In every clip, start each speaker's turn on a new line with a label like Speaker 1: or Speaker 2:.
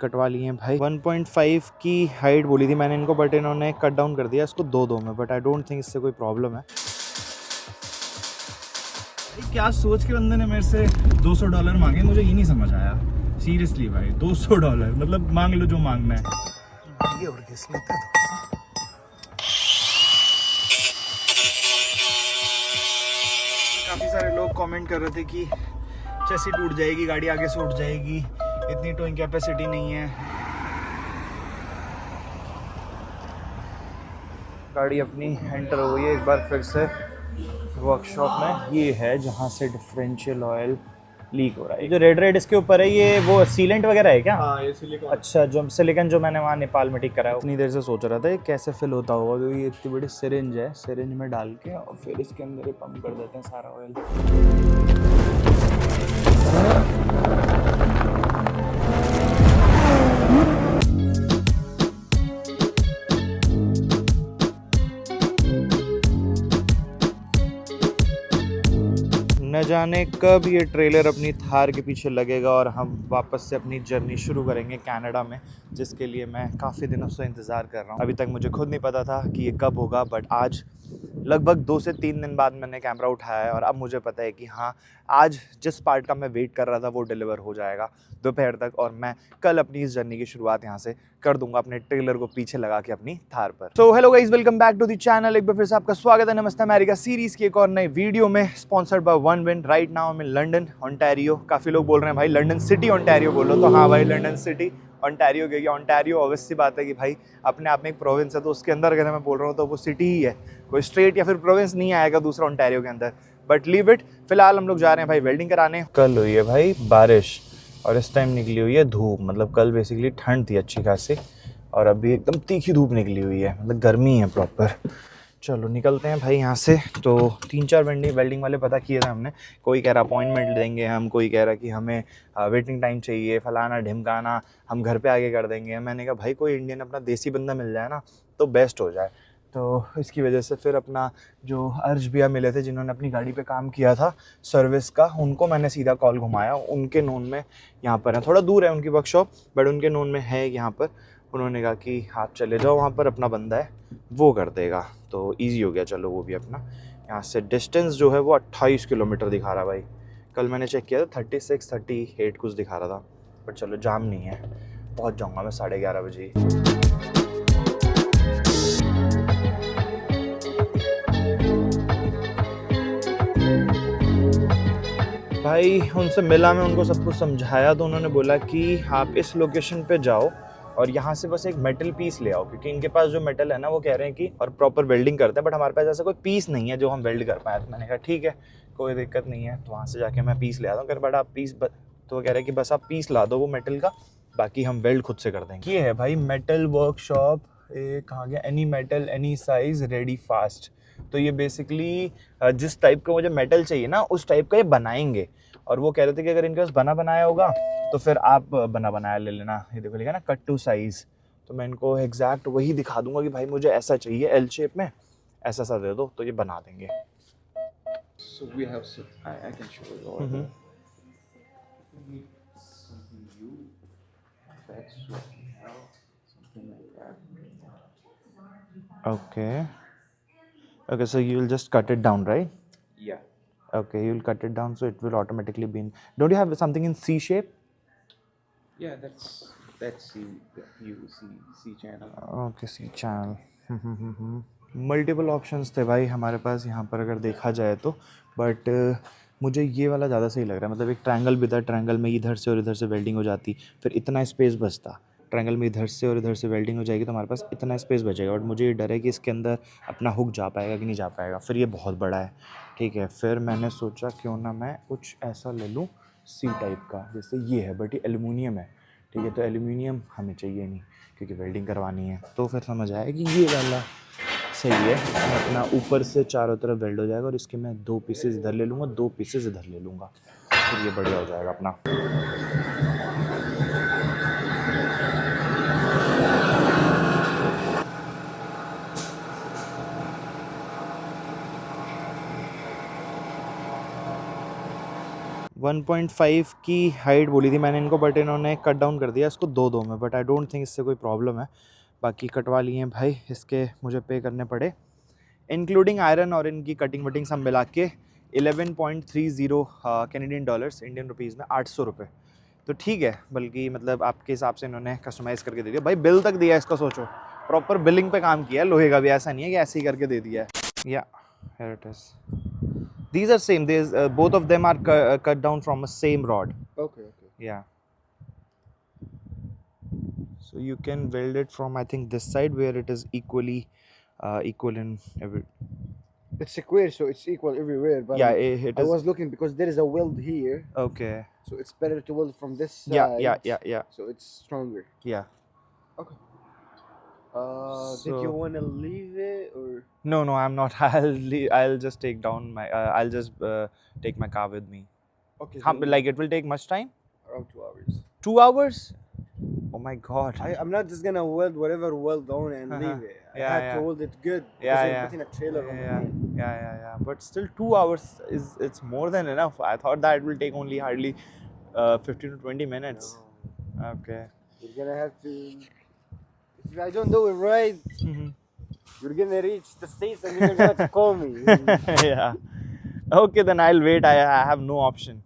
Speaker 1: कटवा लिए हैं भाई। 1.5 की हाइट बोली थी मैंने इनको, बट इन्होंने कट डाउन कर दिया इसको 2-2 में। बट आई डोंट थिंक इससे कोई प्रॉब्लम है। क्या सोच के बंदे ने मेरे से $200 मांगे, मुझे ये नहीं समझ आया सीरियसली भाई। $200 मतलब मांग लो जो मांगना है। ये और किस लेता है। काफ़ी सारे लोग कमेंट कर रहे थे कि चेसी टूट जाएगी, गाड़ी आगे से उठ जाएगी, इतनी टोइंग कैपेसिटी नहीं है। गाड़ी अपनी एंटर हो गई है एक बार फिर से वर्कशॉप में। ये है जहाँ से डिफरेंशियल ऑयल लीक हो रहा है। जो रेड इसके ऊपर है ये वो सीलेंट वगैरह है क्या? हाँ, ये सिलिकॉन। अच्छा, जो सिलिकॉन जो मैंने वहाँ नेपाल में ठीक करा है। इतनी देर से सोच रहा था ये कैसे फिल होता होगा, क्योंकि ये इतनी बड़ी सिरिंज है, सिरिंज में डाल के और फिर इसके अंदर ये पंप कर देते हैं सारा ऑयल। न जाने कब ये ट्रेलर अपनी थार के पीछे लगेगा और हम वापस से अपनी जर्नी शुरू करेंगे कनाडा में, जिसके लिए मैं काफ़ी दिनों से इंतज़ार कर रहा हूँ। अभी तक मुझे खुद नहीं पता था कि ये कब होगा, बट आज लगभग 2 से 3 दिन बाद मैंने कैमरा उठाया है और अब मुझे पता है कि हाँ, आज जिस पार्ट का मैं वेट कर रहा था वो डिलीवर हो जाएगा दोपहर तक, और मैं कल अपनी इस जर्नी की शुरुआत यहाँ से कर दूंगा अपने ट्रेलर को पीछे लगा के अपनी थार पर। So hello guys, welcome back to the channel. एक बार फिर से आपका स्वागत है नमस्ते अमेरिका सीरीज की एक और नई वीडियो में, sponsored by one win. Right now मैं लंदन ओंटारियो। काफ़ी लोग बोल रहे हैं भाई लंदन सिटी ओंटारियो बोलो, तो हाँ भाई लंदन सिटी ओंटारियो गई। ओंटारियो ऑब्वियस सी बात है कि भाई अपने आप में एक प्रोविंस है, तो उसके अंदर अगर मैं बोल रहा हूँ तो वो सिटी ही है, कोई स्टेट या फिर प्रोविंस नहीं आएगा दूसरा ओंटारियो के अंदर। बट लीव इट, फिलहाल हम लोग जा रहे हैं भाई वेल्डिंग कराने। कल हुई है भाई बारिश और इस टाइम निकली हुई है धूप। मतलब कल बेसिकली ठंड थी अच्छी खासी और अभी एकदम तीखी धूप निकली हुई है, मतलब गर्मी है प्रॉपर। चलो निकलते हैं भाई यहाँ से। तो 3-4 वेल्डिंग वाले पता किए थे हमने। कोई कह रहा अपॉइंटमेंट देंगे हम, कोई कह रहा कि हमें वेटिंग टाइम चाहिए, फलाना ढिमकाना, हम घर पे आके कर देंगे। मैंने कहा भाई कोई इंडियन अपना देसी बंदा मिल जाए ना तो बेस्ट हो जाए। तो इसकी वजह से फिर अपना जो अर्ज भैया मिले थे जिन्होंने अपनी गाड़ी पे काम किया था सर्विस का, उनको मैंने सीधा कॉल घुमाया। उनके नोन में यहाँ पर है, थोड़ा दूर है उनकी वर्कशॉप बट उनके नोन में है यहाँ पर। उन्होंने कहा कि आप चले जाओ वहाँ पर, अपना बंदा है वो कर देगा। तो ईजी हो गया, चलो वो भी अपना। यहाँ से डिस्टेंस जो है वो 28 किलोमीटर दिखा रहा भाई। कल मैंने चेक किया था 36-38 कुछ दिखा रहा था, बट चलो जाम नहीं है, पहुँच जाऊँगा मैं 11:30 बजे। भाई उनसे मिला मैं, उनको सब कुछ समझाया तो उन्होंने बोला कि आप इस लोकेशन पे जाओ और यहाँ से बस एक मेटल पीस ले आओ, क्योंकि इनके पास जो मेटल है ना वो कह रहे हैं कि और प्रॉपर वेल्डिंग करते हैं, बट हमारे पास ऐसा कोई पीस नहीं है जो हम वेल्ड कर पाए। तो मैंने कहा ठीक है कोई दिक्कत नहीं है, तो वहाँ से जाके मैं पीस ले आता हूँ। कह बट आप पीस तो वो कह रहे हैं कि बस आप पीस ला दो वो मेटल का, बाकी हम वेल्ड खुद से कर देंगे। ये है भाई मेटल वर्कशॉप, कहाँ गया, any metal any size ready fast. तो ये बेसिकली जिस टाइप का मुझे मेटल चाहिए ना उस टाइप का ये बनाएंगे। और वो कह रहे थे कि अगर इनके पास बना बनाया होगा तो फिर आप बना बनाया ले लेना। ये देखो लिखा ना कट टू साइज, तो मैं इनको एग्जैक्ट वही दिखा दूंगा कि भाई मुझे ऐसा चाहिए एल शेप में, ऐसा सा दे दो, तो ये बना देंगे।
Speaker 2: So we have I can show you all the something new that's what we have, something like that.
Speaker 1: Okay, so you will just cut it down, right?
Speaker 2: Yeah.
Speaker 1: Okay, you will cut it down so it will automatically be in. Don't you have something in C shape?
Speaker 2: Yeah, that's C, you C channel.
Speaker 1: Okay, C channel. Multiple options थे भाई हमारे पास यहाँ पर अगर देखा जाए तो, but मुझे ये वाला ज़्यादा सही लग रहा है। मतलब एक ट्रायंगल भी था, ट्रायंगल में इधर से और इधर से वेल्डिंग हो जाती, फिर इतना स्पेस बचता। ट्रायंगल में इधर से और इधर से वेल्डिंग हो जाएगी तो हमारे पास इतना स्पेस बचेगा। बट मुझे ये डर है कि इसके अंदर अपना हुक जा पाएगा कि नहीं जा पाएगा, फिर ये बहुत बड़ा है। ठीक है, फिर मैंने सोचा क्यों ना मैं कुछ ऐसा ले लूँ सी टाइप का, जैसे ये है बट ये एल्युमिनियम है। ठीक है, तो एल्युमिनियम हमें चाहिए नहीं क्योंकि वेल्डिंग करवानी है। तो फिर समझ आया कि ये वाला सही है, अपना ऊपर से चारों तरफ वेल्ड हो जाएगा और इसके मैं 2 पीसेज इधर ले लूँगा, 2 पीसेज इधर ले लूँगा, फिर ये बढ़िया हो जाएगा अपना। 1.5 की हाइट बोली थी मैंने इनको, बट इन्होंने कट डाउन कर दिया इसको 2 में। बट आई डोंट थिंक इससे कोई प्रॉब्लम है। बाकी कटवा लिए हैं भाई, इसके मुझे पे करने पड़े इंक्लूडिंग आयरन और इनकी कटिंग वटिंग सब मिला के 11.30 कैनेडियन डॉलर्स, इंडियन रुपीज़ में 800 रुपये। तो ठीक है, बल्कि मतलब आपके हिसाब से इन्होंने कस्टमाइज़ करके दे दिया भाई। बिल तक दिया है इसका, सोचो प्रॉपर बिलिंग पे काम किया है लोहे का भी, ऐसा नहीं है कि ऐसे ही करके दे दिया है। या here it is, these are same, there's both of them are cut down from a same rod.
Speaker 2: Okay.
Speaker 1: Yeah, so you can weld it from I think this side where it is equal in every.
Speaker 2: It's square, so it's equal everywhere. But
Speaker 1: Yeah, it
Speaker 2: I
Speaker 1: is.
Speaker 2: was looking because there is a weld here,
Speaker 1: Okay.
Speaker 2: so it's better to weld from this side.
Speaker 1: Yeah.
Speaker 2: So it's stronger.
Speaker 1: Yeah.
Speaker 2: Okay.
Speaker 1: So-
Speaker 2: Did you want to leave it or?
Speaker 1: No, I'm not. I'll just take down my. I'll just take my car with me.
Speaker 2: Okay.
Speaker 1: How,
Speaker 2: then
Speaker 1: like it will take much time?
Speaker 2: around 2 hours.
Speaker 1: 2 hours? Oh my god.
Speaker 2: I'm not just gonna weld whatever weld on and
Speaker 1: Uh-huh.
Speaker 2: leave it. I
Speaker 1: Yeah,
Speaker 2: have
Speaker 1: yeah.
Speaker 2: to weld it good. because
Speaker 1: Yeah,
Speaker 2: I'm
Speaker 1: yeah.
Speaker 2: putting a trailer on it.
Speaker 1: Yeah. But still, 2 hours it's more than enough. I thought that it will take only hardly 15 to 20 minutes.
Speaker 2: No.
Speaker 1: Okay.
Speaker 2: You're gonna have to. If I don't do it right, you're gonna reach the States and you're gonna have to call me.
Speaker 1: Yeah. Okay, then I'll wait. I have no option.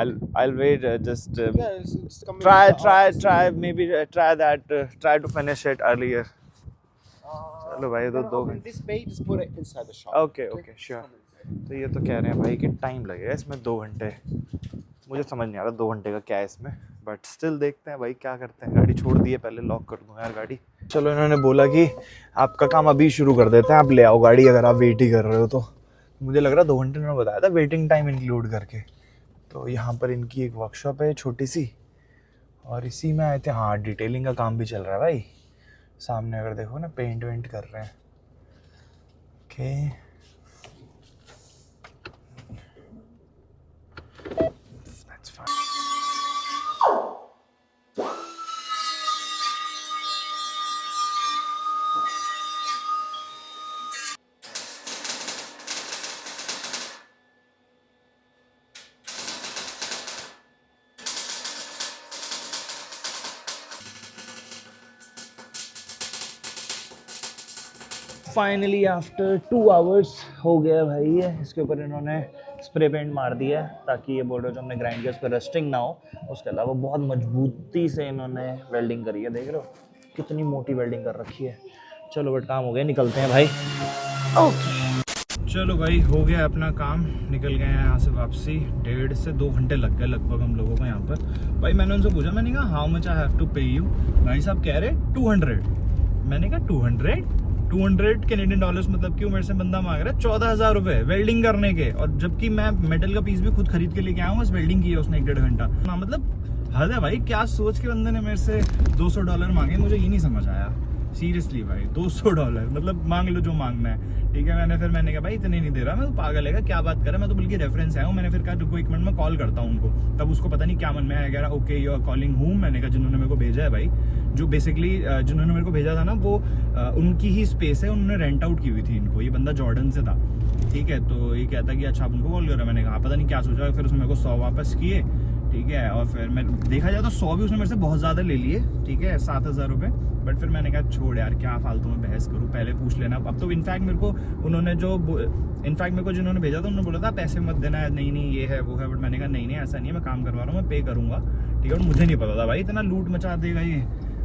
Speaker 1: I'll wait. Just
Speaker 2: Yeah, it's coming to the office.
Speaker 1: try. Maybe try that. Try to finish it earlier. चलो भाई,
Speaker 2: You're gonna
Speaker 1: दो
Speaker 2: open this page, just put it inside the shop.
Speaker 1: Okay,
Speaker 2: Just
Speaker 1: sure.
Speaker 2: come inside.
Speaker 1: तो ये तो कह रहे हैं भाई कि टाइम लगेगा इसमें 2 घंटे। मुझे समझ नहीं आ रहा 2 घंटे का क्या है इसमें, बट स्टिल देखते हैं भाई क्या करते हैं। गाड़ी छोड़ दी है, पहले लॉक कर दूँ यार गाड़ी। चलो, इन्होंने बोला कि आपका काम अभी शुरू कर देते हैं, आप ले आओ गाड़ी अगर आप वेट ही कर रहे हो तो। मुझे लग रहा 2 घंटे उन्होंने बताया था वेटिंग टाइम इंक्लूड करके। तो यहाँ पर इनकी एक वर्कशॉप है छोटी सी, और इसी में आए थे। हाँ, डिटेलिंग का काम भी चल रहा है भाई। सामने अगर देखो ना, पेंट वेंट कर रहे हैं। Okay, that's fine. Finally after 2 hours हो गया भाई ये। इसके ऊपर इन्होंने स्प्रे पेंट मार दिया है ताकि ये बॉर्डर जो हमने ग्राइंड किया उस पर रस्टिंग ना हो। उसके अलावा बहुत मजबूती से इन्होंने वेल्डिंग करी है, देख रहे हो कितनी मोटी वेल्डिंग कर रखी है। चलो बट काम हो गया, निकलते हैं भाई। ओके, चलो भाई हो गया अपना काम, निकल गए हैं यहाँ से वापसी। 1.5 से 2 घंटे लग गए लगभग हम लोगों को यहाँ पर। भाई मैंने उनसे पूछा, मैंने कहा how much I have to pay you. भाई साहब कह रहे 200। मैंने कहा 200 कैनेडियन डॉलर्स, मतलब क्यों मेरे से बंदा मांग रहा है 14,000 रुपये वेल्डिंग करने के, और जबकि मैं मेटल का पीस भी खुद खरीद के लेके आया हूँ, बस वेल्डिंग की है उसने 1.5 घंटा। हाँ, मतलब हद है भाई, क्या सोच के बंदे ने मेरे से $200 मांगे, मुझे ये नहीं समझ आया सीरियसली भाई। $200 मतलब मांग लो जो मांगना है, ठीक है। मैंने कहा भाई इतने नहीं दे रहा, मैं तो पागल है क्या बात कर रहा है, मैं तो बल्कि रेफरेंस आया हूँ। मैंने फिर कहा रुको 1 मिनट में कॉल करता हूँ उनको। तब उसको पता नहीं क्या मन में आया, कह रहा okay you are calling whom. मैंने कहा जिन्होंने मेरे को भेजा है भाई, जो बेसिकली जिन्होंने मेरे को भेजा था ना, वो उनकी ही स्पेस है, उन्होंने रेंट आउट की हुई थी इनको। ये बंदा जॉर्डन से था, ठीक है। तो ये कहता कि अच्छा आप उनको कॉल करो। मैंने कहा पता नहीं क्या सोचा। फिर उसने मेरे को 100 वापस किए, ठीक है। और फिर मैं देखा जाए तो 100 भी उसने मेरे से बहुत ज़्यादा ले लिए, ठीक है, 7,000 रुपये। बट फिर मैंने कहा छोड़ यार, क्या फालतू में बहस करूँ, पहले पूछ लेना। अब तो इनफैक्ट मेरे को जिन्होंने भेजा था उन्होंने बोला था पैसे मत देना है, नहीं ये है वो है। बट मैंने कहा नहीं ऐसा नहीं है, मैं काम करवा रहा हूँ, मैं पे करूँगा, ठीक है। और मुझे नहीं पता था भाई इतना लूट मचा देगा ये।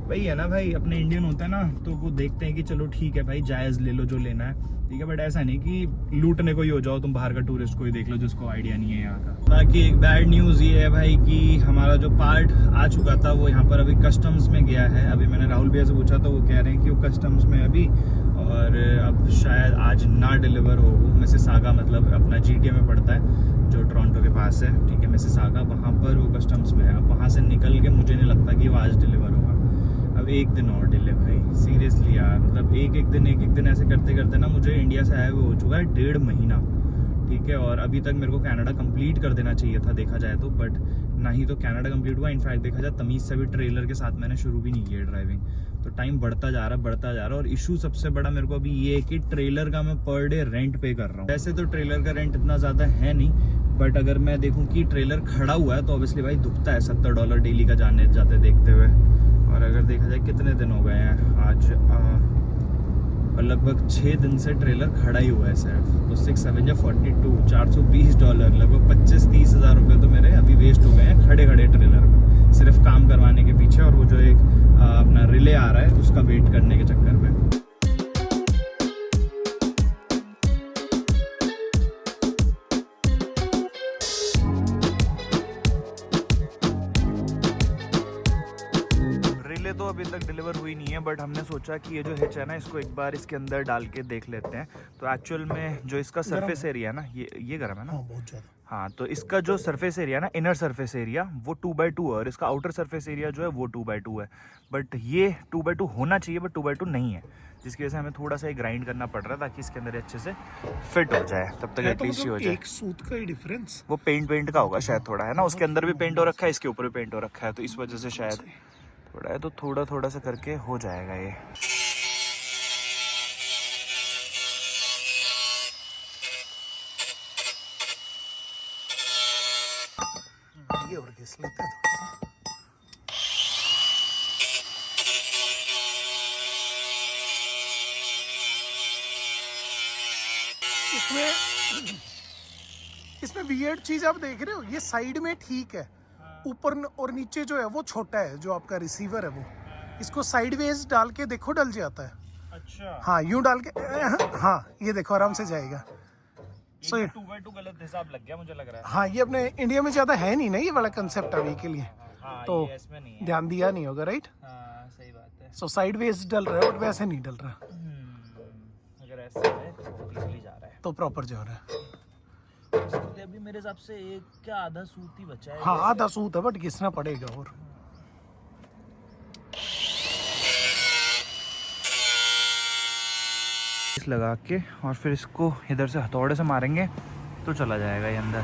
Speaker 1: वही है ना भाई, अपने इंडियन होते हैं ना तो वो देखते हैं कि चलो ठीक है भाई जायज़ ले लो जो लेना है, ठीक है। बट ऐसा नहीं कि लूटने को ही हो जाओ, तुम बाहर का टूरिस्ट को ही देख लो जिसको आइडिया नहीं है यहाँ का। बाकी एक बैड न्यूज़ ये है भाई कि हमारा जो पार्ट आ चुका था वो यहाँ पर अभी कस्टम्स में गया है। अभी मैंने राहुल भैया से पूछा तो वो कह रहे हैं कि वो कस्टम्स में अभी, और अब शायद आज ना डिलीवर हो। वो मिसिसागा, मतलब अपना GTA में पड़ता है जो टोरंटो के पास है, ठीक है, मिसिसागा, वहाँ पर वो कस्टम्स में है। अब वहाँ से निकल के मुझे नहीं लगता कि वो आज डिलीवर होगा। अब 1 दिन और डिले भाई, सीरियसली यार। मतलब एक एक दिन ऐसे करते करते ना मुझे इंडिया से आए हुए हो चुका है 1.5 महीना, ठीक है। और अभी तक मेरे को कनाडा कंप्लीट कर देना चाहिए था देखा जाए तो, बट ना ही तो कनाडा कंप्लीट हुआ। इनफैक्ट देखा जाए तमीज़ से भी ट्रेलर के साथ मैंने शुरू भी नहीं किया ड्राइविंग। तो टाइम बढ़ता जा रहा है। और इशू सबसे बड़ा मेरे को अभी ये है कि ट्रेलर का मैं पर डे रेंट पे कर रहा हूँ। वैसे तो ट्रेलर का रेंट इतना ज़्यादा है नहीं, बट अगर मैं देखूं कि ट्रेलर खड़ा हुआ है तो ऑब्वियसली भाई दुखता है $70 डेली का जाने जाते देखते हुए। और अगर देखा जाए कितने दिन हो गए हैं आज, और लगभग 6 दिन से ट्रेलर खड़ा ही हुआ है सिर्फ, तो 6 7 या 42 $420 लगभग 25-30 हज़ार रुपये तो मेरे अभी वेस्ट हो गए हैं खड़े खड़े ट्रेलर में, सिर्फ काम करवाने के पीछे और वो जो एक अपना रिले आ रहा है उसका वेट करने के चक्कर में। तो अभी तक डिलीवर हुई नहीं है, बट हमने सोचा कि ये जो हिच है ना इसको एक बार इसके अंदर डाल के देख लेते हैं। तो एक्चुअल में जो इसका सरफेस एरिया है ना ये गर्म है ना,
Speaker 3: बहुत ज़्यादा।
Speaker 1: हाँ, तो इसका जो सरफेस एरिया ना, इनर सरफेस एरिया वो 2x2 है और इसका आउटर सरफेस एरिया जो है वो 2x2 है। बट ये 2x2 होना चाहिए बट 2x2 नहीं है, जिसकी वजह से हमें थोड़ा सा ग्राइंड करना पड़ रहा है ताकि इसके अंदर अच्छे से फिट हो जाए, तब तक एटलीस्ट हो जाए।
Speaker 3: एक सूत का ही डिफरेंस,
Speaker 1: वो पेंट का होगा शायद थोड़ा, है ना, उसके अंदर भी पेंट हो रखा है, इसके ऊपर भी पेंट हो रखा है, तो इस वजह से शायद थोड़ा है, तो थोड़ा सा करके हो जाएगा ये।
Speaker 3: ये और घिस लेते हैं थोड़ा सा। इसमें वियर्ड चीज आप देख रहे हो, ये साइड में ठीक है, ऊपर और नीचे जो है वो छोटा है, जो आपका रिसीवर है वो, इसको साइडवेज डाल के देखो डल जाता है।
Speaker 1: अच्छा,
Speaker 3: हाँ यूं डाल के, हाँ ये देखो आराम से जाएगा।
Speaker 1: सो ये 2x2 गलत हिसाब लग गया मुझे लग रहा है।
Speaker 3: हाँ ये अपने इंडिया में ज्यादा है नहीं ना ये वाला कंसेप्ट अभी के लिए,
Speaker 1: हाँ,
Speaker 3: तो
Speaker 1: ये इसमें नहीं है।
Speaker 3: ध्यान दिया नहीं होगा, राइट।
Speaker 1: हाँ, सही बात है।
Speaker 3: सो साइडवेज डल रहा है बट वैसे नहीं डल रहा,
Speaker 1: अगर ऐसा है तो इजीली जा रहा है,
Speaker 3: तो प्रॉपर जा रहा है।
Speaker 1: इसके लिए अभी मेरे हिसाब से एक क्या आधा सूत ही बचा है।
Speaker 3: हाँ आधा सूत है बट घिसना पड़ेगा। और
Speaker 1: लगा के और फिर इसको इधर से हथौड़े से मारेंगे तो चला जाएगा ये अंदर,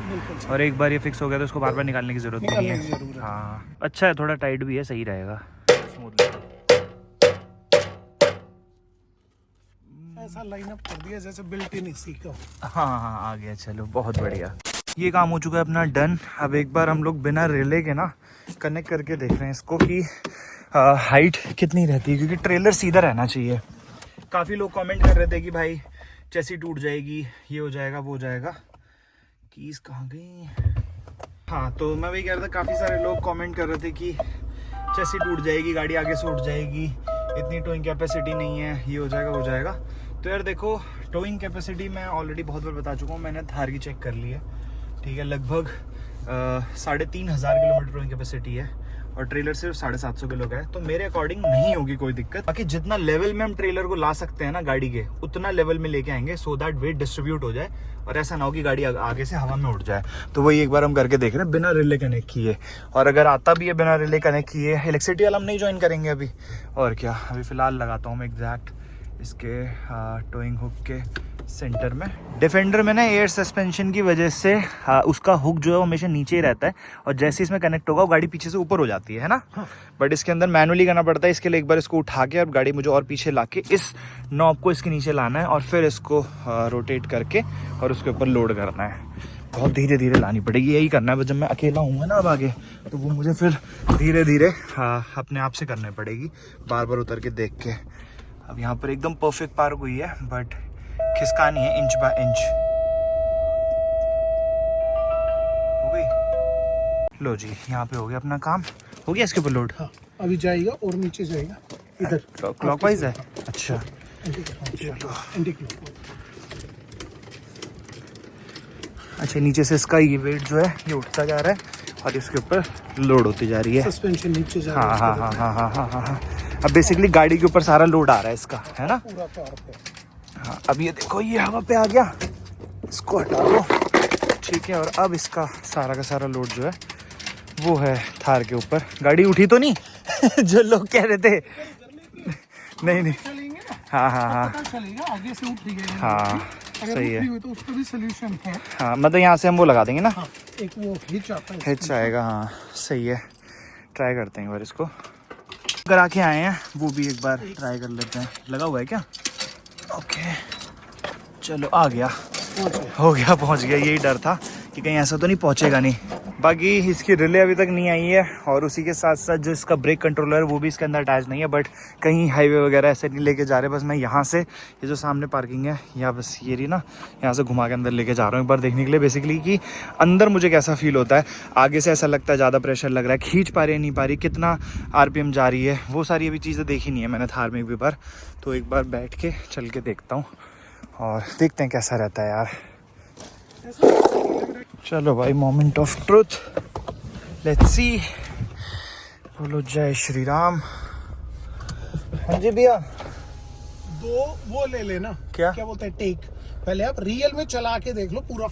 Speaker 1: और एक बार ये फिक्स हो गया तो इसको बार बार निकालने की जरूरत नहीं है। हाँ अच्छा है, थोड़ा टाइट भी है, सही रहेगा स्मूथली।
Speaker 3: ऐसा लाइनअप कर दिया जैसे बिल्ट इन इसी का।
Speaker 1: हाँ आ गया, चलो बहुत बढ़िया। ये काम हो चुका है अपना डन। अब एक बार हम लोग बिना रिले के ना कनेक्ट करके देख रहे हैं इसको कि हाइट कितनी रहती है, क्योंकि ट्रेलर सीधा रहना चाहिए। काफ़ी लोग कमेंट कर रहे थे कि भाई चेसी टूट जाएगी, ये हो जाएगा वो हो जाएगा। कीज कहाँ गई? हाँ, तो मैं वही कह रहा था, काफ़ी सारे लोग कमेंट कर रहे थे कि चेसी टूट जाएगी, गाड़ी आगे से उठ जाएगी, इतनी टोइंग कैपेसिटी नहीं है, ये हो जाएगा वो जाएगा। तो यार देखो, टोइंग कैपेसिटी मैं ऑलरेडी बहुत बार बता चुका हूँ, मैंने थार की चेक कर ली है, ठीक है। लगभग 3,500 किलोमीटर टोइंग कैपेसिटी है और ट्रेलर सिर्फ 750 किलो का है, तो मेरे अकॉर्डिंग नहीं होगी कोई दिक्कत। बाकी जितना लेवल में हम ट्रेलर को ला सकते हैं ना गाड़ी के, उतना लेवल में लेके आएंगे, सो दैट वेट डिस्ट्रीब्यूट हो जाए और ऐसा ना हो कि गाड़ी आगे से हवा में उड़ जाए। तो वही एक बार हम करके देख रहे हैं बिना रिले कनेक्ट किए, और अगर आता भी है बिना रिले कनेक्ट किए, इलेक्ट्रिसिटी वाला हम नहीं ज्वाइन करेंगे अभी। और क्या, अभी फिलहाल लगाता हूँ मैं एग्जैक्ट इसके टोइंग हुक के सेंटर में। डिफेंडर में ना एयर सस्पेंशन की वजह से उसका हुक जो है वो हमेशा नीचे ही रहता है, और जैसे इसमें कनेक्ट होगा वो गाड़ी पीछे से ऊपर हो जाती है ना। बट इसके अंदर मैनुअली करना पड़ता है, इसके लिए एक बार इसको उठा के और गाड़ी मुझे और पीछे लाके इस नॉब को इसके नीचे लाना है और फिर इसको रोटेट करके और उसके ऊपर लोड करना है। बहुत धीरे धीरे लानी पड़ेगी, यही करना है। जब मैं अकेला हूँगा ना अब आगे, तो वो मुझे फिर धीरे धीरे अपने आप से करनी पड़ेगी, बार बार उतर के देख के। अब यहाँ पर एकदम परफेक्ट पार्क हुई है, बट खिसकानी है इंच बाय इंच। हो गई, लो जी, यहाँ पे हो गया अपना काम, हो गया इसके ऊपर लोड।
Speaker 3: हाँ अभी जाएगा और नीचे जाएगा, इधर
Speaker 1: क्लॉकवाइज है। अच्छा अच्छा, नीचे से इसका ये वेट जो है ये उठता जा रहा है और इसके ऊपर लोड होती जा रही है,
Speaker 3: सस्पेंशन नीचे जा रहा है।
Speaker 1: हाँ हाँ हाँ हाँ हाँ हाँ हाँ। अब बेसिकली गाड़ी के ऊपर सारा लोड आ रहा है इसका, है ना।
Speaker 3: पूरा कार पे।
Speaker 1: हाँ, अब ये देखो ये हवा पे आ गया, इसको हटा दो, ठीक है। और अब इसका सारा का सारा लोड जो है वो है थार के ऊपर। गाड़ी उठी तो नहीं जो लोग कह रहे थे, नहीं नहीं, हाँ हाँ हाँ
Speaker 3: चलेगा, आगे से उठ रही है।
Speaker 1: हाँ सही है,
Speaker 3: तो उसका भी सोल्यूशन है।
Speaker 1: हाँ मतलब यहाँ से हम वो लगा देंगे ना,
Speaker 3: हाँ, एक वो हिच आता है,
Speaker 1: हिच आएगा। हाँ सही है, ट्राई करते हैं एक बार इसको। करा के आए हैं, वो भी एक बार ट्राई कर लेते हैं। लगा हुआ है क्या? ओके चलो, आ गया, हो गया, पहुंच गया। यही डर था कि कहीं ऐसा तो नहीं पहुंचेगा नहीं। बाकी इसकी रिले अभी तक नहीं आई है और उसी के साथ साथ जो इसका ब्रेक कंट्रोलर है वो भी इसके अंदर अटैच नहीं है। बट कहीं हाईवे वगैरह ऐसे नहीं लेके जा रहे, बस मैं यहाँ से ये जो सामने पार्किंग है या बस ये रही ना, यहाँ से घुमा के अंदर लेके जा रहा हूँ एक बार देखने के लिए बेसिकली कि अंदर मुझे कैसा फील होता है। आगे से ऐसा लगता है ज़्यादा प्रेशर लग रहा है, खींच पा रही है नहीं पा रही, कितना RPM जा रही है, वो सारी अभी चीज़ें देखी नहीं है मैंने थार में एक भी बार। तो एक बार बैठ के चल के देखता हूँ और देखते हैं कैसा रहता है यार। चलो भाई, moment of truth, let's see. बोलो जय श्री राम। हाँ जी भैया,
Speaker 3: 2 वो ले लेना,
Speaker 1: क्या
Speaker 3: बोलते हैं टेक। पहले आप रियल में चला के देख लो पूरा।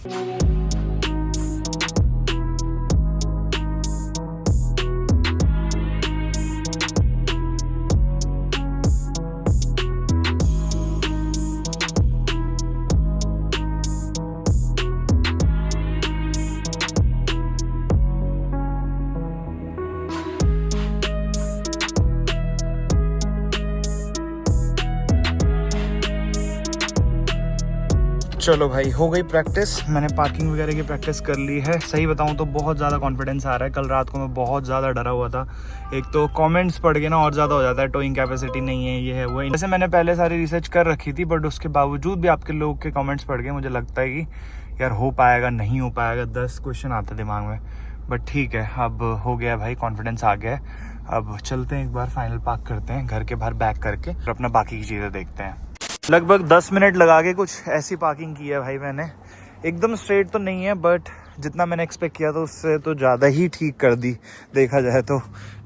Speaker 1: चलो भाई, हो गई प्रैक्टिस। मैंने पार्किंग वगैरह की प्रैक्टिस कर ली है। सही बताऊं तो बहुत ज़्यादा कॉन्फिडेंस आ रहा है। कल रात को मैं बहुत ज़्यादा डरा हुआ था। एक तो कमेंट्स पढ़ के ना और ज़्यादा हो जाता है, टोइंग कैपेसिटी नहीं है, ये है वो है। वैसे मैंने पहले सारी रिसर्च कर रखी थी, बट उसके बावजूद भी आपके लोग के कमेंट्स पढ़ के मुझे लगता है कि यार हो पाएगा नहीं हो पाएगा, 10 क्वेश्चन आते दिमाग में। बट ठीक है, अब हो गया भाई, कॉन्फिडेंस आ गया है। अब चलते हैं एक बार फाइनल पार्क करते हैं घर के बाहर बैक करके और अपना बाकी की चीज़ें देखते हैं। लगभग 10 मिनट लगा के कुछ ऐसी पार्किंग की है भाई मैंने। एकदम स्ट्रेट तो नहीं है, बट जितना मैंने एक्सपेक्ट किया था उससे तो ज़्यादा ही ठीक कर दी देखा जाए तो।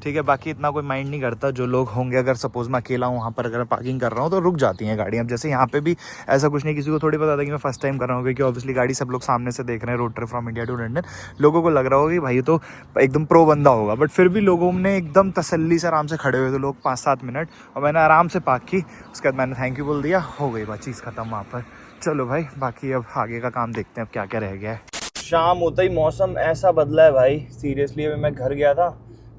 Speaker 1: ठीक है, बाकी इतना कोई माइंड नहीं करता। जो लोग होंगे, अगर सपोज मैं अकेला हूँ वहाँ पर अगर पार्किंग कर रहा हूँ तो रुक जाती हैं गाड़ियाँ। अब जैसे यहाँ पे भी ऐसा कुछ नहीं, किसी को थोड़ी पता था कि मैं फर्स्ट टाइम कर रहा हूँ, क्योंकि ऑब्वियसली गाड़ी सब लोग सामने से देख रहे हैं। Road trip from India to London, लोगों को लग रहा होगा कि भाई तो एकदम प्रो बंदा होगा, बट फिर भी लोगों ने एकदम तसल्ली से आराम से खड़े हुए थे लोग 5-7 मिनट, और मैंने आराम से पार्क की। उसके बाद मैंने थैंक यू बोल दिया, हो गई बात, चीज़ खत्म वहाँ पर। चलो भाई, बाकी अब आगे का काम देखते हैं अब क्या क्या रह गया है। शाम होता ही मौसम ऐसा बदला है भाई, सीरियसली। अभी मैं घर गया था,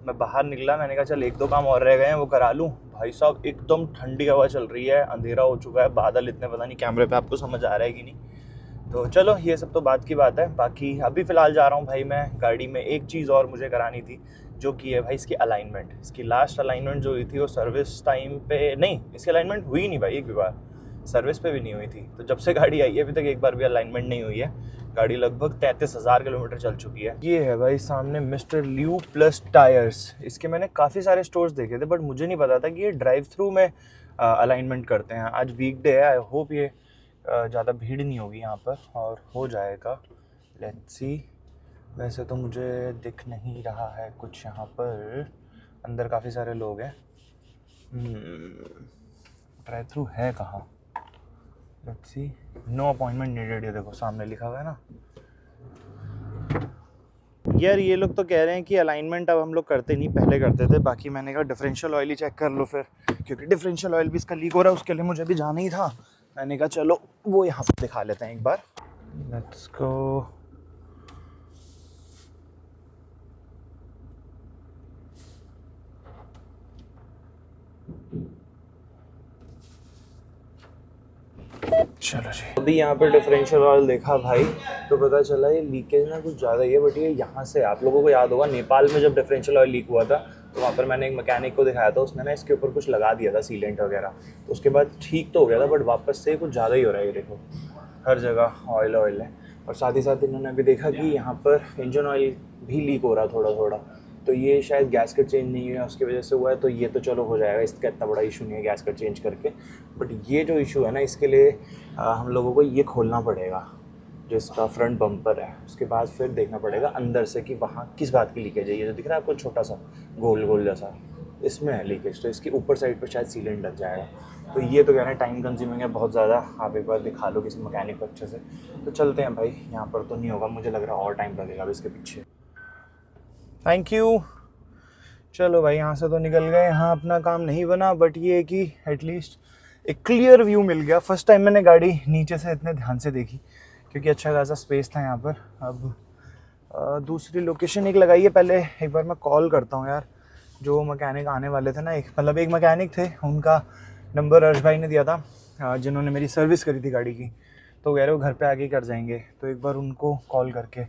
Speaker 1: मैं बाहर निकला, मैंने कहा चल 1-2 काम और रह गए हैं वो करा लूँ। भाई साहब, एकदम ठंडी हवा चल रही है, अंधेरा हो चुका है, बादल इतने पता नहीं कैमरे पे आपको समझ आ रहा है कि नहीं। तो चलो, ये सब तो बात की बात है। बाकी अभी फ़िलहाल जा रहा हूँ भाई मैं गाड़ी में। एक चीज़ और मुझे करानी थी, जो कि है भाई इसकी अलाइनमेंट। इसकी लास्ट अलाइनमेंट जो हुई थी वो सर्विस टाइम पे नहीं, इसकी अलाइनमेंट हुई नहीं भाई एक भी बार, सर्विस पे भी नहीं हुई थी। तो जब से गाड़ी आई है अभी तक एक बार भी अलाइनमेंट नहीं हुई है। गाड़ी लगभग 33,000 किलोमीटर चल चुकी है। ये है भाई सामने मिस्टर ल्यू प्लस टायर्स। इसके मैंने काफ़ी सारे स्टोर्स देखे थे, बट मुझे नहीं पता था कि ये ड्राइव थ्रू में अलाइनमेंट करते हैं। आज वीकडे है, आई होप ये ज़्यादा भीड़ नहीं होगी यहाँ पर और हो जाएगा। Let's see. वैसे तो मुझे दिख नहीं रहा है कुछ यहाँ पर, अंदर काफ़ी सारे लोग हैं। ड्राइव थ्रू है कहाँ? Let's see. No appointment needed, ये देखो सामने लिखा हुआ है ना। यार ये लोग तो कह रहे हैं कि अलाइनमेंट अब हम लोग करते नहीं, पहले करते थे। बाकी मैंने कहा डिफरेंशियल ऑयल ही चेक कर लो फिर, क्योंकि डिफरेंशियल ऑयल भी इसका लीक हो रहा है, उसके लिए मुझे भी जाना ही था। मैंने कहा चलो वो यहाँ पर दिखा लेते हैं एक बार। Let's go. चलो जी, अभी यहाँ पर डिफरेंशियल ऑयल देखा भाई, तो पता चला ये लीकेज ना कुछ ज़्यादा ही है। बट ये यहाँ से, आप लोगों को याद होगा नेपाल में जब डिफरेंशियल ऑयल लीक हुआ था तो वहाँ पर मैंने एक मैकेनिक को दिखाया था, उसने ना इसके ऊपर कुछ लगा दिया था सीलेंट वगैरह, तो उसके बाद ठीक तो हो गया था। बट वापस से कुछ ज़्यादा ही हो रहा है, ये देखो हर जगह ऑयल ऑयल है। और साथ ही साथ इन्होंने अभी देखा कि यहाँ पर इंजन ऑयल भी लीक हो रहा थोड़ा थोड़ा, तो ये शायद गैसकेट चेंज नहीं हुआ है उसकी वजह से हुआ है। तो ये तो चलो हो जाएगा, इसका इतना बड़ा इशू नहीं है गैसकेट चेंज करके। बट ये जो इशू है ना, इसके लिए हम लोगों को ये खोलना पड़ेगा जो इसका फ्रंट बम्पर है। उसके बाद फिर देखना पड़ेगा अंदर से कि वहाँ किस बात की लीकेज है। ये जो दिख रहा है आपको छोटा सा गोल गोल जैसा, इसमें है लीकेज, तो इसकी ऊपर साइड पर शायद सीलेंट लग जाएगा। तो ये तो कहना है टाइम कंज्यूमिंग है बहुत ज़्यादा। आप एक बार दिखा लो किसी मैकेनिक को अच्छे से। तो चलते हैं भाई, यहाँ पर तो नहीं होगा, मुझे लग रहा है और टाइम लगेगा इसके पीछे। Thank you. चलो भाई, यहाँ से तो निकल गए। यहाँ अपना काम नहीं बना, बट ये है कि एटलीस्ट एक क्लियर व्यू मिल गया। फर्स्ट टाइम मैंने गाड़ी नीचे से इतने ध्यान से देखी, क्योंकि अच्छा खासा स्पेस था यहाँ पर। अब दूसरी लोकेशन एक लगाई है, पहले एक बार मैं कॉल करता हूँ यार। जो मैकेनिक आने वाले थे ना, एक मैकेनिक थे, उनका नंबर अर्श भाई ने दिया था, जिन्होंने मेरी सर्विस करी थी गाड़ी की। तो कह रहे वो घर पे आके कर जाएंगे, तो एक बार उनको कॉल करके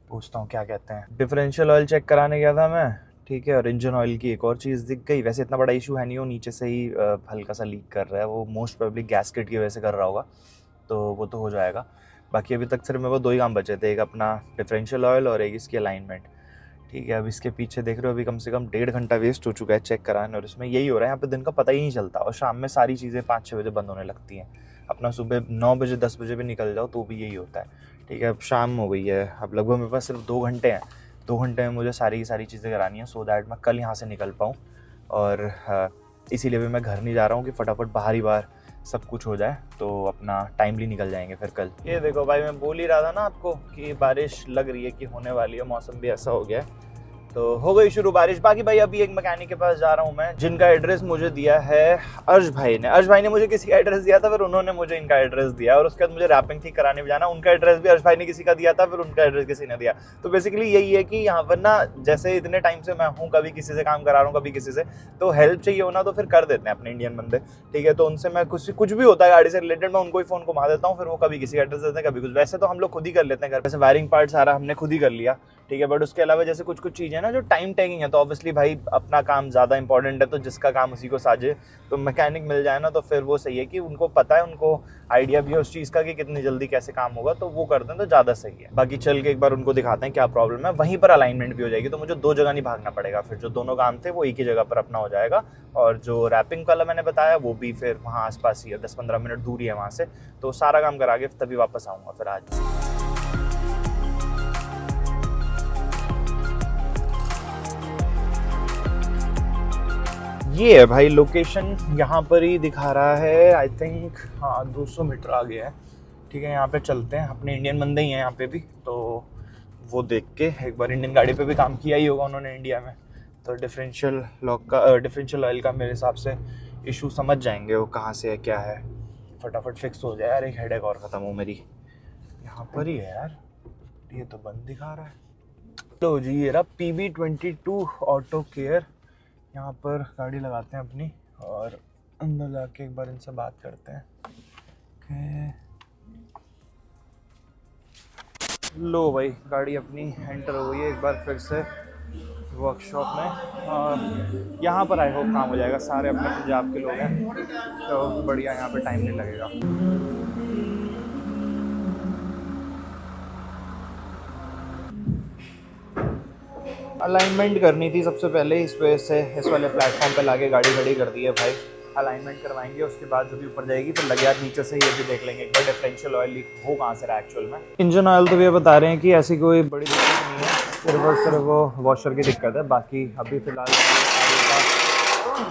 Speaker 1: पूछता हूँ क्या कहते हैं। डिफरेंशियल ऑयल चेक कराने गया था मैं, ठीक है, और इंजन ऑयल की एक और चीज़ दिख गई। वैसे इतना बड़ा इशू है नहीं, वो नीचे से ही हल्का सा लीक कर रहा है, वो मोस्ट प्रोबेबली गैस्केट की वजह से कर रहा होगा, तो वो तो हो जाएगा। बाकी अभी तक सिर्फ मेरे को 2 ही काम बचे थे, एक अपना डिफरेंशियल ऑयल और एक इसकी अलाइनमेंट, ठीक है। अब इसके पीछे देख रहे हो अभी कम से कम 1.5 घंटा वेस्ट हो चुका है चेक कराने, और इसमें यही हो रहा है, यहाँ पे दिन का पता ही नहीं चलता, और शाम में सारी चीज़ें 5-6 बजे बंद होने लगती हैं। अपना सुबह 9 बजे 10 बजे भी निकल जाओ तो भी यही होता है, ठीक है। अब शाम हो गई है, अब लगभग मेरे पास सिर्फ 2 घंटे हैं। 2 घंटे में मुझे सारी की सारी चीज़ें करानी है, सो दैट मैं कल यहाँ से निकल पाऊँ। और इसीलिए भी मैं घर नहीं जा रहा हूँ कि फटाफट बाहर ही बाहर सब कुछ हो जाए, तो अपना टाइमली निकल जाएंगे फिर कल। ये देखो भाई, मैं बोल ही रहा था ना आपको कि बारिश लग रही है कि होने वाली है, मौसम भी ऐसा हो गया है, तो हो गई शुरू बारिश। बाकी भाई अभी एक मैकेनिक के पास जा रहा हूँ मैं, जिनका एड्रेस मुझे दिया है अर्श भाई ने। अर्श भाई ने मुझे किसी का एड्रेस दिया था, फिर उन्होंने मुझे इनका एड्रेस दिया, और उसके बाद मुझे रैपिंग ठीक कराने भी जाना। उनका एड्रेस भी अर्श भाई ने किसी का दिया था, फिर उनका एड्रेस किसी ने दिया। तो बेसिकली यही है कि यहाँ पर ना, जैसे इतने टाइम से मैं हूँ, कभी किसी से काम करा रहा हूँ, कभी किसी से, तो हेल्प चाहिए हो ना तो फिर कर देते हैं अपने इंडियन बंदे, ठीक है। तो उनसे मैं कुछ भी होता है गाड़ी से रिलेटेड, मैं उनको ही फ़ोन घुमा देता हूँ, फिर वो कभी किसी का एड्रेस देते हैं, कभी कुछ। वैसे तो हम लोग खुद ही कर लेते हैं घर, वैसे वायरिंग पार्ट सारा हमने खुद ही कर लिया, ठीक है। बट उसके अलावा जैसे कुछ चीज़ें ना जो टाइम टेकिंग है, तो ऑब्वियसली भाई अपना काम ज़्यादा इंपॉर्टेंट है, तो जिसका काम उसी को साझे, तो मैकेनिक मिल जाए ना तो फिर वो सही है कि उनको पता है, उनको आइडिया भी है उस चीज़ का कि कितनी जल्दी कैसे काम होगा, तो वो कर दें तो ज़्यादा सही है। बाकी चल के एक बार उनको दिखाते हैं क्या प्रॉब्लम है, वहीं पर अलाइनमेंट भी हो जाएगी, तो मुझे 2 जगह नहीं भागना पड़ेगा, फिर जो दोनों काम थे वो एक ही जगह पर अपना हो जाएगा। और जो रैपिंग वाला मैंने बताया वो भी फिर वहाँ आसपास ही है, 10-15 मिनट दूर ही है वहाँ से, तो सारा काम करा के तभी वापस आऊँगा फिर आज। ये है भाई लोकेशन, यहाँ पर ही दिखा रहा है, आई थिंक हाँ 200 मीटर आगे है, ठीक है। यहाँ पे चलते हैं, अपने इंडियन बंदे ही हैं यहाँ पे भी, तो वो देख के, एक बार इंडियन गाड़ी पे भी काम किया ही होगा उन्होंने इंडिया में, तो डिफरेंशियल ऑयल का मेरे हिसाब से इशू समझ जाएंगे वो कहाँ से है क्या है, फटाफट फिक्स हो जाए यार, एक हेडेक और ख़त्म हो मेरी। यहाँ पर ही है यार, ये तो बंद दिखा रहा है। तो जी ये रहा PB22 ऑटो केयर, यहाँ पर गाड़ी लगाते हैं अपनी और अंदर जाके एक बार इनसे बात करते हैं। लो भाई, गाड़ी अपनी एंटर हो गई है एक बार फिर से वर्कशॉप में, और यहाँ पर आई होप काम हो जाएगा। सारे अपने पंजाब के लोग हैं, तो बढ़िया, यहाँ पे टाइम नहीं लगेगा। अलाइनमेंट करनी थी सबसे पहले, इस वजह से इस वाले प्लेटफॉर्म पे लाके गाड़ी खड़ी कर दी है भाई। अलाइनमेंट करवाएंगे, उसके बाद जो भी ऊपर जाएगी तो लगे हाथ नीचे से ये भी देख लेंगे एक बार डिफरेंशियल ऑयल लीक हो कहाँ से रहा है एक्चुअल में। इंजन ऑयल तो ये बता रहे हैं कि ऐसी कोई बड़ी दिक्कत नहीं है, सिर्फ वो वॉशर की दिक्कत है। बाकी अभी फ़िलहाल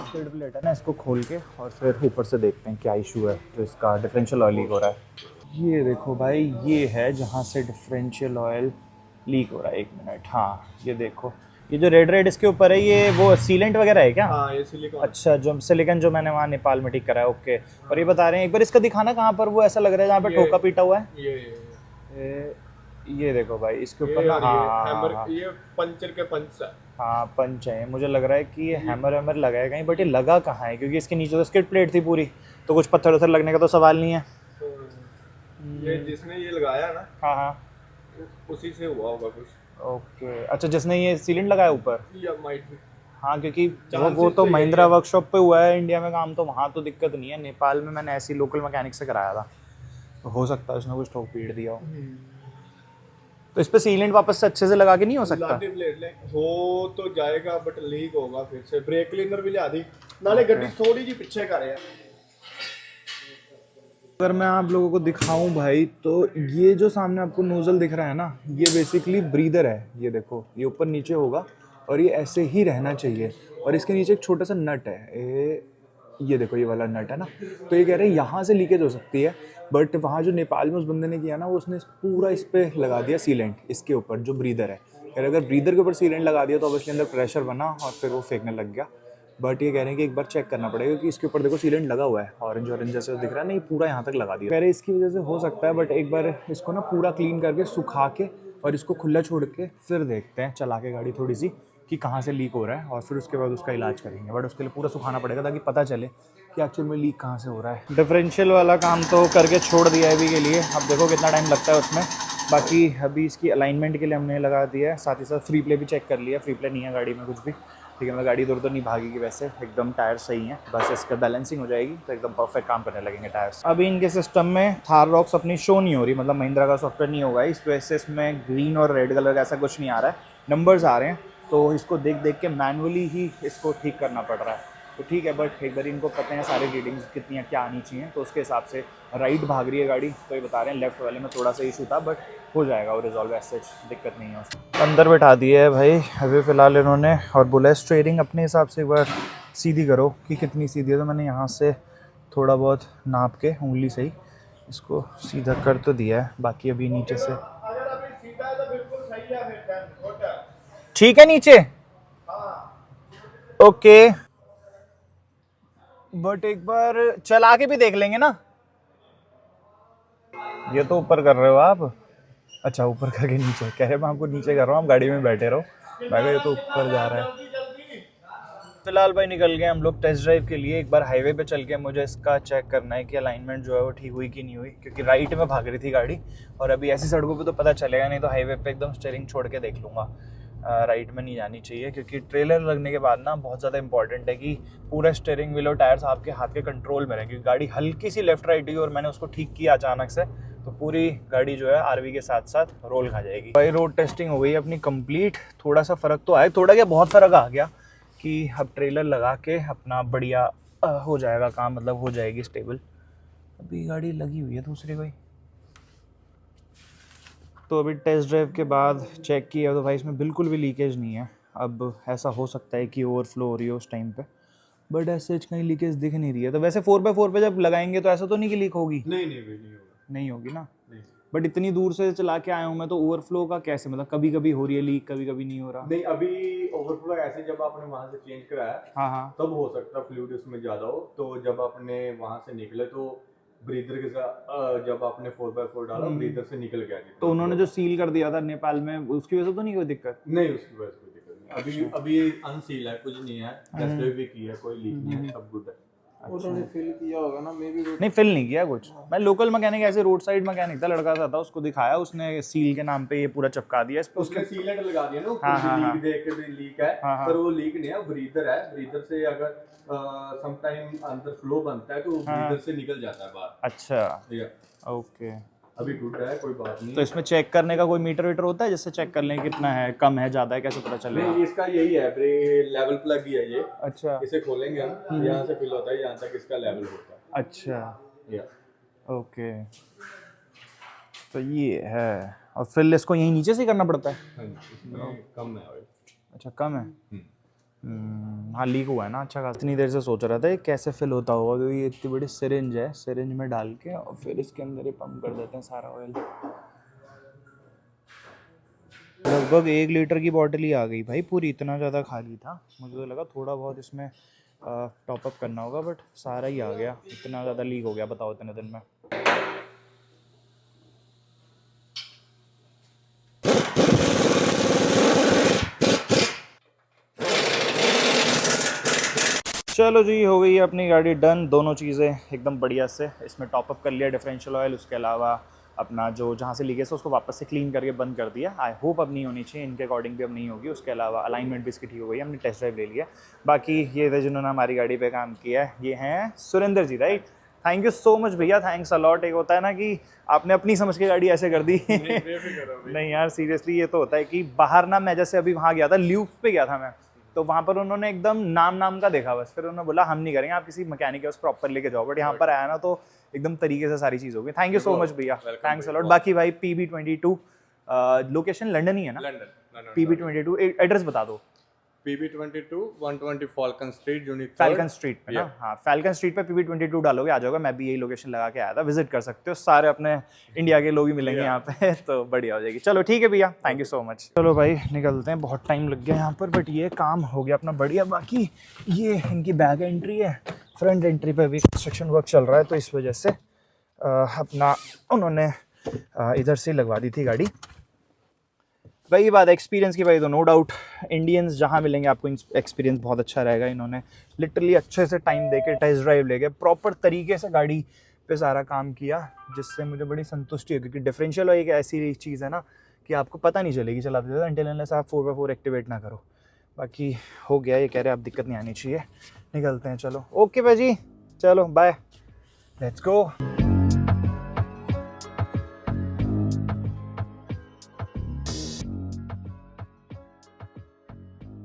Speaker 1: स्किड प्लेट है ना, इसको खोल के और फिर ऊपर से देखते हैं क्या इशू है जो इसका डिफरेंशियल ऑयल लीक हो रहा है। ये देखो भाई, ये है जहाँ से डिफरेंशियल ऑयल लीक हो रहा है। 1 मिनट, हाँ ये देखो, ये जो रेड इसके ऊपर है, ये वो सीलेंट वगैरह है क्या?
Speaker 2: हाँ, ये सिलिकॉन।
Speaker 1: अच्छा, जो सिलिकॉन जो मैंने वहाँ नेपाल में ठीक करा है, ओके। और ये बता रहे हैं, एक बार इसका दिखाना कहाँ पर वो ऐसा लग रहा है जहाँ पे ठोका पीटा हुआ है। ये देखो भाई, इसके ऊपर ना, हाँ
Speaker 2: ये पंचर के पंच है।
Speaker 1: हाँ पंच है, मुझे लग रहा है कि ये हैमर लगा है कहीं, बट ये लगा कहाँ है, क्योंकि इसके नीचे तो स्किड प्लेट थी पूरी, तो कुछ पत्थर वत्थर लगने का तो सवाल नहीं है।
Speaker 2: ये जिसने ये लगाया ना,
Speaker 1: हाँ
Speaker 2: उसी से हुआ होगा कुछ।
Speaker 1: ओके, अच्छा, जिसने ये सीलेंट लगाया ऊपर,
Speaker 2: या माइट भी।
Speaker 1: हाँ, क्योंकि वो तो महिंद्रा वर्कशॉप पे हुआ है इंडिया में काम, तो वहाँ तो दिक्कत नहीं है। नेपाल में मैंने ऐसी लोकल मैकेनिक से कराया था, तो हो सकता है उसने कुछ ठोक पीट दिया हो। तो इस पे सीलेंट वापस से अच्छे से लगा के नहीं हो सकता?
Speaker 2: हो तो जाएगा, बट लीक होगा फिर से। ब्रेक क्लीनर भी लिया दी, नाले गड्डी थोड़ी जी पीछे करे है।
Speaker 1: अगर मैं आप लोगों को दिखाऊं भाई, तो ये जो सामने आपको नोजल दिख रहा है ना, ये बेसिकली ब्रीदर है। ये देखो, ये ऊपर नीचे होगा और ये ऐसे ही रहना चाहिए, और इसके नीचे एक छोटा सा नट है, ये देखो, ये वाला नट है ना, तो ये कह रहे हैं यहाँ से लीकेज हो सकती है। बट वहाँ जो नेपाल में उस बंदे ने किया ना, वो उसने पूरा इस पर लगा दिया सीलेंट, इसके ऊपर जो ब्रीदर है। अगर ब्रीदर के ऊपर सीलेंट लगा दिया तो ऑब्वियसली अंदर प्रेशर बना और फिर वो फेंकने लग गया। बट ये कह रहे हैं कि एक बार चेक करना पड़ेगा कि इसके ऊपर देखो सीलेंट लगा हुआ है, ऑरेंज जैसे दिख रहा है ना, ये पूरा यहाँ तक लगा दिया। कह रहे इसकी वजह से हो सकता है, बट एक बार इसको ना पूरा क्लीन करके सुखा के और इसको खुला छोड़ के फिर देखते हैं चला के गाड़ी थोड़ी सी कि कहाँ से लीक हो रहा है, और फिर उसके बाद उसका इलाज करेंगे। बट उसके लिए पूरा सुखाना पड़ेगा ताकि पता चले कि एक्चुअल में लीक कहाँ से हो रहा है। डिफरेंशियल वाला काम तो करके छोड़ दिया है अभी के लिए, अब देखो कितना टाइम लगता है उसमें। बाकी अभी इसकी अलाइनमेंट के लिए हमने लगा दिया है, साथ ही साथ फ्री प्ले भी चेक कर लिया। फ्री प्ले नहीं है गाड़ी में कुछ भी, ठीक है। मैं गाड़ी इधर उधर नहीं भागेगी, वैसे एकदम टायर सही है, बस इसका बैलेंसिंग हो जाएगी तो एकदम परफेक्ट काम करने लगेंगे टायर्स। अभी इनके सिस्टम में थार रॉक्स अपनी शो नहीं हो रही, मतलब महिंद्रा का सॉफ्टवेयर नहीं होगा, इस वजह से इसमें ग्रीन और रेड कलर का ऐसा कुछ नहीं आ रहा है, नंबर्स आ रहे हैं, तो इसको देख देख के मैनुअली ही इसको ठीक करना पड़ रहा है। तो ठीक है, बट एक बार इनको पता है सारी रीडिंग्स कितनी क्या आनी चाहिए, तो उसके हिसाब से राइट भाग रही है गाड़ी, तो ये बता रहे हैं लेफ्ट वाले में थोड़ा सा इशू था, बट हो जाएगा वो रिजॉल्व, ऐसे दिक्कत नहीं है उसमें। अंदर बैठा दिया है भाई अभी फ़िलहाल इन्होंने, और बोला है स्टीयरिंग अपने हिसाब से एक बार सीधी करो कि कितनी सीधी है, तो मैंने यहाँ से थोड़ा बहुत नाप के उंगली से ही इसको सीधा कर तो दिया है, बाकी अभी नीचे से ठीक है नीचे, ओके। बट एक बार चला के भी देख लेंगे ना। ये तो ऊपर कर रहे हो आप, अच्छा ऊपर करके नीचे कह रहे, मैं आपको नीचे कर रहा हूँ, आप गाड़ी में बैठे रहो। मैं कहा ये तो ऊपर जा रहा है। फिलहाल भाई निकल गए हम लोग टेस्ट ड्राइव के लिए। एक बार हाईवे पे चल के मुझे इसका चेक करना है कि अलाइनमेंट जो है वो ठीक हुई कि नहीं हुई, क्योंकि राइट में भाग रही थी गाड़ी, और अभी ऐसी सड़कों पे तो पता चलेगा नहीं, तो हाईवे पे एकदम स्टीयरिंग छोड़ के देख लूँगा। राइट में नहीं जानी चाहिए, क्योंकि ट्रेलर लगने के बाद ना बहुत ज़्यादा इंपॉर्टेंट है कि पूरा स्टीयरिंग व्हील और टायर्स आपके हाथ के कंट्रोल में रहे, क्योंकि गाड़ी हल्की सी लेफ्ट राइट हुई और मैंने उसको ठीक किया अचानक से, तो पूरी गाड़ी जो है आरवी के साथ साथ रोल खा जाएगी। भाई रोड टेस्टिंग हो गई अपनी कंप्लीट। थोड़ा सा फ़र्क तो आया, थोड़ा क्या बहुत फ़र्क आ गया कि अब ट्रेलर लगा के अपना बढ़िया हो जाएगा काम, मतलब हो जाएगी स्टेबल। अभी गाड़ी लगी हुई है दूसरी कोई, तो अभी टेस्ट ड्राइव के बाद चेक किया तो भाई इसमें बिल्कुल भी लीकेज नहीं है। अब ऐसा हो सकता है कि ओवरफ्लो हो रही हो उस टाइम पे, बट ऐसे कहीं लीकेज दिख नहीं रही है। तो वैसे 4x4 पे जब लगाएंगे तो ऐसा तो नहीं कि लीक होगी?
Speaker 2: नहीं होगा,
Speaker 1: नहीं होगी ना।
Speaker 2: नहीं।
Speaker 1: बट इतनी दूर से चला के आया हूँ मैं, तो ओवरफ्लो का कैसे, मतलब कभी कभी हो रही है लीक, कभी कभी नहीं हो रहा?
Speaker 2: नहीं, अभी ओवरफ्लो ऐसे जब आपने वहां से चेंज कराया,
Speaker 1: हाँ हाँ,
Speaker 2: तब हो सकता है फ्लूइड उसमें ज्यादा हो, तो जब आपने वहां से निकले तो ब्रीदर के साथ जब आपने 4x4 डाला ब्रीदर से निकल गया।
Speaker 1: तो उन्होंने जो सील कर दिया था नेपाल में, उसकी वजह से तो नहीं कोई दिक्कत?
Speaker 2: नहीं, उसकी वजह से कोई दिक्कत नहीं। अभी अनसील है, कुछ नहीं है, टेस्ट भी किया, कोई लीक नहीं है, सब गुड है।
Speaker 4: उन्होंने फिल किया होगा ना, मे बी।
Speaker 1: नहीं फिल नहीं किया कुछ, मैं लोकल मैकेनिक, ऐसे रोड साइड मैकेनिक था, लड़का सा था, उसको दिखाया, उसने सील के नाम पे ये पूरा चिपका दिया इस पे।
Speaker 2: उसने सीलेंट लगा दिया ना,
Speaker 1: हाँ,
Speaker 2: लीक देख के भी लीक है, पर वो लीक नहीं है, ब्रीदर है। ब्रीदर से अगर सम टाइम अंदर फ्लो बनता है तो ब्रीदर से निकल जाता है बाहर।
Speaker 1: अच्छा, ओके।
Speaker 2: अभी गुड है, कोई बात नहीं।
Speaker 1: तो इसमें चेक करने का कोई मीटर वीटर होता है जिससे चेक कर लें कितना है, कम है, ज़्यादा है, कैसे पता चलेगा?
Speaker 2: नहीं, इसका यही है, लेवल प्लग ही है ये।
Speaker 1: अच्छा
Speaker 2: इसे खोलेंगे हम, यहाँ से फिल होता है, यहाँ तक इसका लेवल होता है।
Speaker 1: अच्छा,
Speaker 2: या
Speaker 1: ओके, तो ये है। और फिर इसको यहीं नीचे से करना पड़ता है?
Speaker 2: हाँ, इसमें कम है ऑयल।
Speaker 1: अच्छा, कम है। हाँ, लीक हुआ है ना, अच्छा खासा। इतनी देर से सोच रहा था ये कैसे फिल होता होगा, तो ये इतनी बड़ी सिरिंज है, सिरिंज में डाल के और फिर इसके अंदर ही पंप कर देते हैं सारा ऑयल। लगभग 1 लीटर की बॉटल ही आ गई भाई पूरी, इतना ज़्यादा खाली था। मुझे तो लगा थोड़ा बहुत इसमें टॉप अप करना होगा, बट सारा ही आ गया। इतना ज़्यादा लीक हो गया, बताओ इतने दिन में। चलो जी, हो गई है अपनी गाड़ी डन, दोनों चीज़ें एकदम बढ़िया से। इसमें टॉप अप कर लिया डिफरेंशियल ऑयल, उसके अलावा अपना जो जहाँ से लीकेज था उसको वापस से क्लीन करके बंद कर दिया। आई होप अब नहीं होनी चाहिए, इनके अकॉर्डिंग भी अब नहीं होगी। उसके अलावा अलाइनमेंट भी इसकी ठीक हो गई, हमने टेस्ट ड्राइव ले लिया। बाकी ये थे जिन्होंने हमारी गाड़ी पे काम किया है, ये हैं Surendra ji, right? Thank you so much भैया, थैंक्स अलॉट। एक होता है ना कि आपने अपनी समझ के गाड़ी ऐसे कर दी। नहीं यार सीरियसली, ये तो होता है कि बाहर ना, मैं जैसे अभी वहाँ गया था, ल्यूब पे गया था मैं, तो वहाँ पर उन्होंने एकदम नाम का देखा बस, फिर उन्होंने बोला हम नहीं करेंगे, आप किसी मैकेनिक के पास प्रॉपर लेके जाओ। बट यहाँ पर आया ना तो एकदम तरीके से सारी चीज़ हो गई। थैंक यू सो मच भैया, थैंक्स अलॉट। बाकी भाई PB22 लोकेशन लंदन ही है ना?
Speaker 2: लंदन।
Speaker 1: PB22 एड्रेस बता दो।
Speaker 2: PB22 120 falcon street, unit
Speaker 1: falcon street पे ना? हाँ, फैल्कन स्ट्रीट पे PB22 डालोगे आ जाओगे। मैं भी यही लोकेशन लगा के आया था, विजिट कर सकते हो, सारे अपने इंडिया के लोग ही मिलेंगे यहाँ पे। तो बढ़िया हो जाएगी। चलो ठीक है भैया, थैंक यू सो मच। चलो भाई निकलते हैं, बहुत टाइम लग गया यहाँ पर, बट ये काम हो गया अपना बढ़िया। बाकी ये इनकी बैक एंट्री है, फ्रंट एंट्री पे भी कंस्ट्रक्शन वर्क चल रहा है, तो इस वजह से अपना उन्होंने इधर से लगवा दी थी गाड़ी। वही बात है एक्सपीरियंस की भाई, तो नो डाउट इंडियंस जहाँ मिलेंगे आपको एक्सपीरियंस बहुत अच्छा रहेगा। इन्होंने लिटरली अच्छे से टाइम देके टेस्ट ड्राइव लेके प्रॉपर तरीके से गाड़ी पे सारा काम किया, जिससे मुझे बड़ी संतुष्टि है, क्योंकि डिफरेंशियल एक ऐसी चीज़ है ना कि आपको पता नहीं चलेगी चलाते चलाते अनटिल अनलेस आप 4x4 एक्टिवेट ना करो। बाकी हो गया, ये कह रहे अब दिक्कत नहीं आनी चाहिए। निकलते हैं, चलो ओके भाई जी, चलो बाय, लेट्स गो।